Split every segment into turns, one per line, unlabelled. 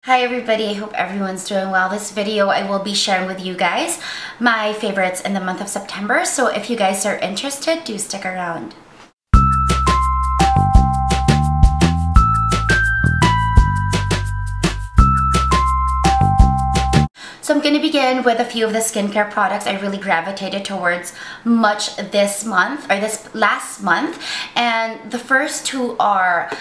Hi everybody, I hope everyone's doing well. This video I will be sharing with you guys my favorites in the month of September. So if you guys are interested, do stick around. So I'm going to begin with a few of the skincare products I really gravitated towards much this month, or this last month. And the first two are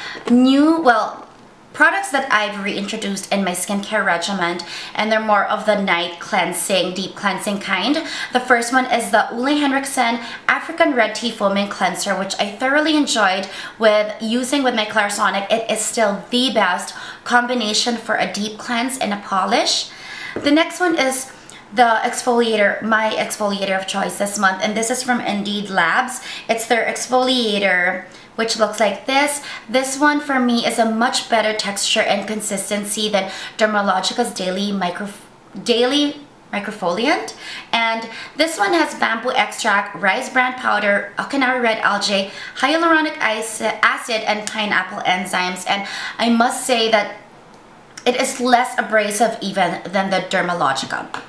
products that I've reintroduced in my skincare regimen, and they're more of the night cleansing, deep cleansing kind. The first one is the henriksen African Red Tea Foaming Cleanser, which I thoroughly enjoyed using with my Clarisonic. It is still the best combination for a deep cleanse and a polish. The next one is the exfoliator, my exfoliator of choice this month, and this is from Indeed Labs. It's their exfoliator, which looks like this. This one for me is a much better texture and consistency than Dermalogica's Daily Microfoliant. And this one has bamboo extract, rice bran powder, Okinawa red algae, hyaluronic acid, and pineapple enzymes. And I must say that it is less abrasive even than the Dermalogica.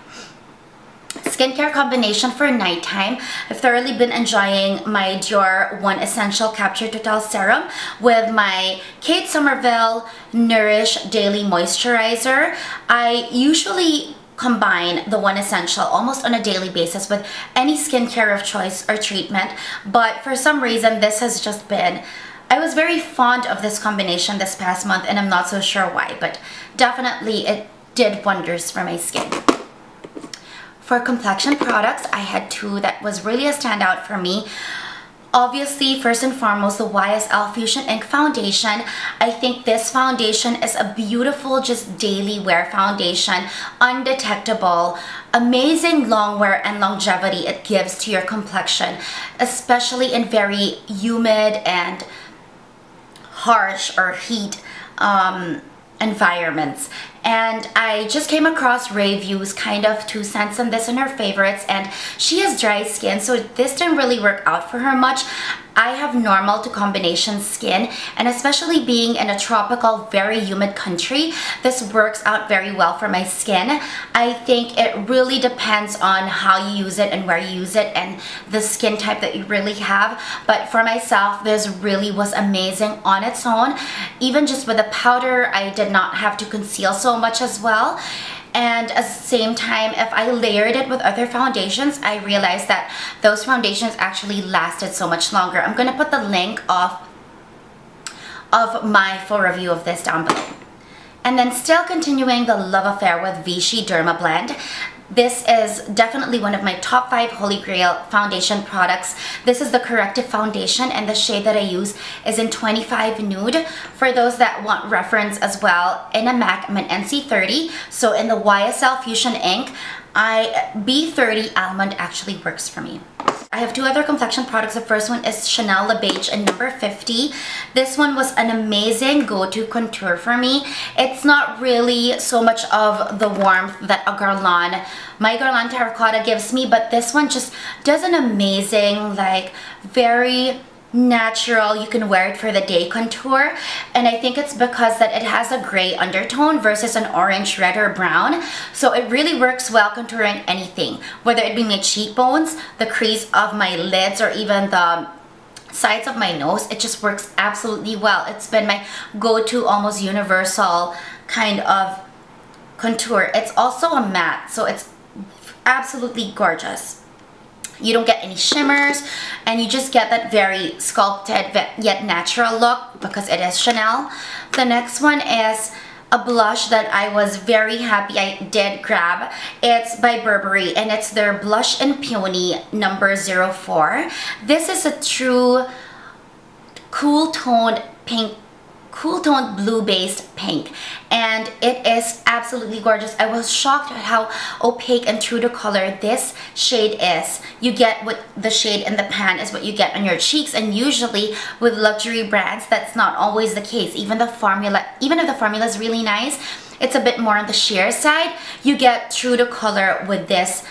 Skincare combination for nighttime. I've thoroughly been enjoying my Dior One Essential Capture Total Serum with my Somerville Nourish Daily Moisturizer. I usually combine the One Essential almost on a daily basis with any skincare of choice or treatment, but for some reason this has just been, I was very fond of this combination this past month, and I'm not so sure why, but definitely it did wonders for my skin. For complexion products, I had two that was really a standout for me. Obviously, first and foremost, the YSL Fusion Ink Foundation. I think this foundation is a beautiful, just daily wear foundation, undetectable, amazing long wear and longevity it gives to your complexion, especially in very humid and harsh or heat environments. And I just came across reviews, kind of 2 cents on this in her favorites, and she has dry skin, so this didn't really work out for her much. I have normal to combination skin, and especially being in a tropical, very humid country, this works out very well for my skin. I think it really depends on how you use it and where you use it and the skin type that you really have. But for myself, this really was amazing on its own. Even just with the powder, I did not have to conceal so much as well. And at the same time, if I layered it with other foundations, I realized that those foundations actually lasted so much longer. I'm going to put the link of my full review of this down below. And then still continuing the love affair with Vichy Dermablend. This is definitely one of my top 5 Holy Grail foundation products. This is the Corrective Foundation, and the shade that I use is in 25 Nude. For those that want reference as well, in a MAC, I'm an NC30. So in the YSL Fusion Ink, B30 Almond actually works for me. I have 2 other complexion products. The first one is Chanel Les Beiges in number 50. This one was an amazing go-to contour for me. It's not really so much of the warmth that my Guerlain Terracotta gives me, but this one just does an amazing, like, very natural, you can wear it for the day contour. And I think it's because that it has a gray undertone versus an orange, red, or brown. So it really works well contouring anything, whether it be my cheekbones, the crease of my lids, or even the sides of my nose. It just works absolutely well. It's been my go-to, almost universal kind of contour. It's also a matte, so it's absolutely gorgeous. You don't get any shimmers, and you just get that very sculpted yet natural look because it is Chanel. The next one is a blush that I was very happy I did grab. It's by Burberry, and it's their Blush in Peony number 04. This is a true cool toned pink, cool toned blue based pink, and it is absolutely gorgeous. I was shocked at how opaque and true to color this shade is. You get what the shade in the pan is what you get on your cheeks, and usually with luxury brands that's not always the case. Even if the formula is really nice, it's a bit more on the sheer side. You get true to color with this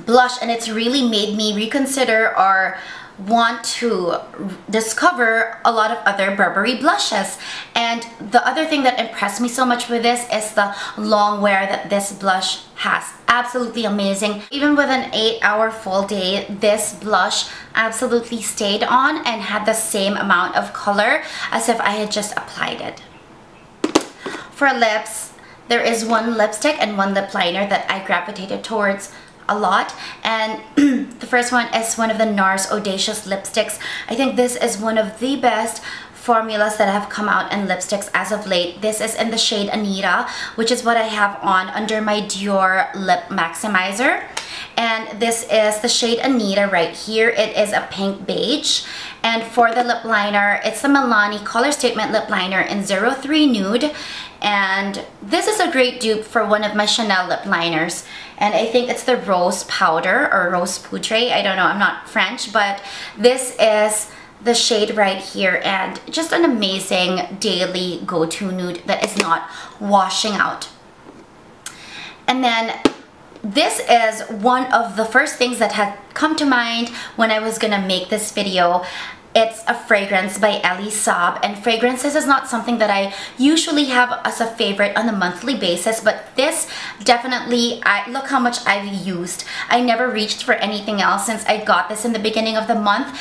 blush, and it's really made me reconsider or want to discover a lot of other Burberry blushes. And the other thing that impressed me so much with this is the long wear that this blush has. Absolutely amazing. Even with an 8-hour full day, this blush absolutely stayed on and had the same amount of color as if I had just applied it. For lips, there is one lipstick and one lip liner that I gravitated towards a lot, and the first one is one of the Nars Audacious lipsticks. I think this is one of the best formulas that have come out in lipsticks as of late. This is in the shade Anita, which is what I have on under my Dior Lip Maximizer. And this is the shade Anita right here. It is a pink beige. And for the lip liner, it's the Milani Color Statement Lip Liner in 03 Nude. And this is a great dupe for one of my Chanel lip liners. And I think it's the Rose Powder or Rose Poudre. I don't know, I'm not French, but this is the shade right here, and just an amazing daily go-to nude that is not washing out. And then this is one of the first things that had come to mind when I was gonna make this video. It's a fragrance by Elie Saab, and fragrances is not something that I usually have as a favorite on a monthly basis, but this definitely, look how much I've used. I never reached for anything else since I got this in the beginning of the month.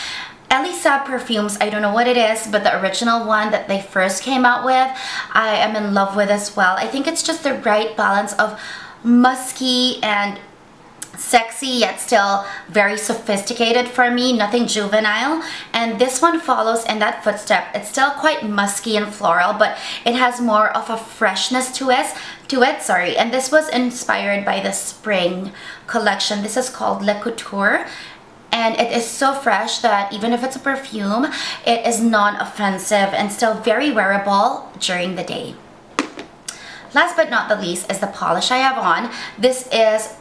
Elie Saab perfumes, I don't know what it is, but the original one that they first came out with, I am in love with as well. I think it's just the right balance of musky and sexy, yet still very sophisticated for me, nothing juvenile. And this one follows in that footstep. It's still quite musky and floral, but it has more of a freshness to it. And this was inspired by the spring collection. This is called Le Couture. And it is so fresh that even if it's a perfume, it is non-offensive and still very wearable during the day. Last but not the least is the polish I have on. This is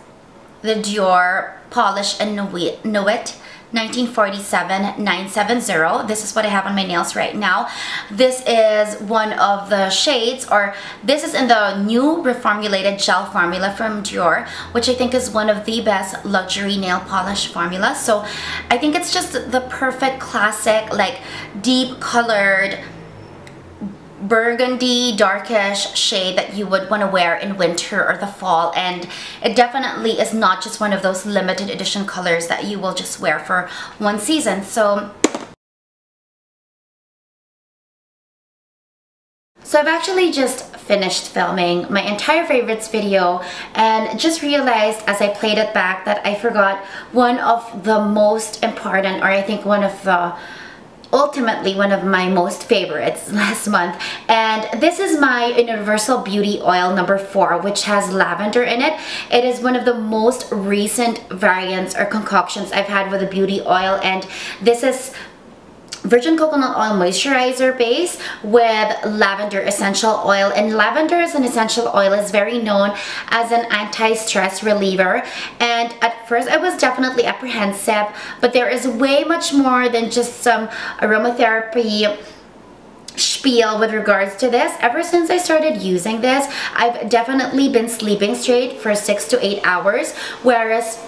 the Dior Polish and Know It 1947-970. This is what I have on my nails right now. This is one of the shades, or this is in the new reformulated gel formula from Dior, which I think is one of the best luxury nail polish formulas. So I think it's just the perfect classic, like deep colored burgundy darkish shade that you would want to wear in winter or the fall, and it definitely is not just one of those limited edition colors that you will just wear for one season. So I've actually just finished filming my entire favorites video and just realized as I played it back that I forgot one of the most important, or I think ultimately one of my most favorites last month, and this is my Universal Beauty Oil number 4, which has lavender in it. It is one of the most recent variants or concoctions I've had with a beauty oil, and this is virgin coconut oil moisturizer base with lavender essential oil. And lavender as an essential oil is very known as an anti-stress reliever, and at first I was definitely apprehensive, but there is way much more than just some aromatherapy spiel with regards to this. Ever since I started using this, I've definitely been sleeping straight for 6 to 8 hours, whereas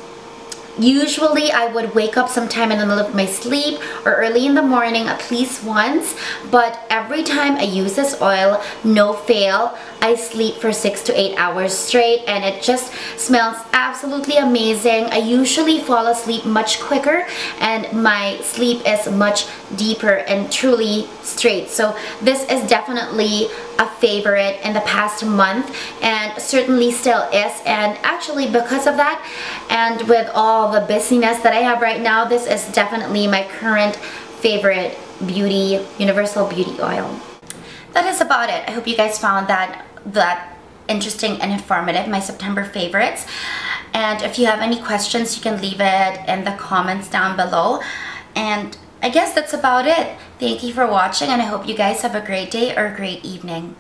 usually I would wake up sometime in the middle of my sleep or early in the morning at least once, but every time I use this oil, no fail, I sleep for 6 to 8 hours straight, and it just smells absolutely amazing. I usually fall asleep much quicker and my sleep is much deeper and truly straight. So this is definitely a favorite in the past month, and certainly still is. And actually, because of that, and with all the busyness that I have right now, this is definitely my current favorite Universal Beauty Oil. That is about it. I hope you guys found that interesting and informative, my September favorites. And if you have any questions, you can leave it in the comments down below. And I guess that's about it. Thank you for watching, and I hope you guys have a great day or a great evening.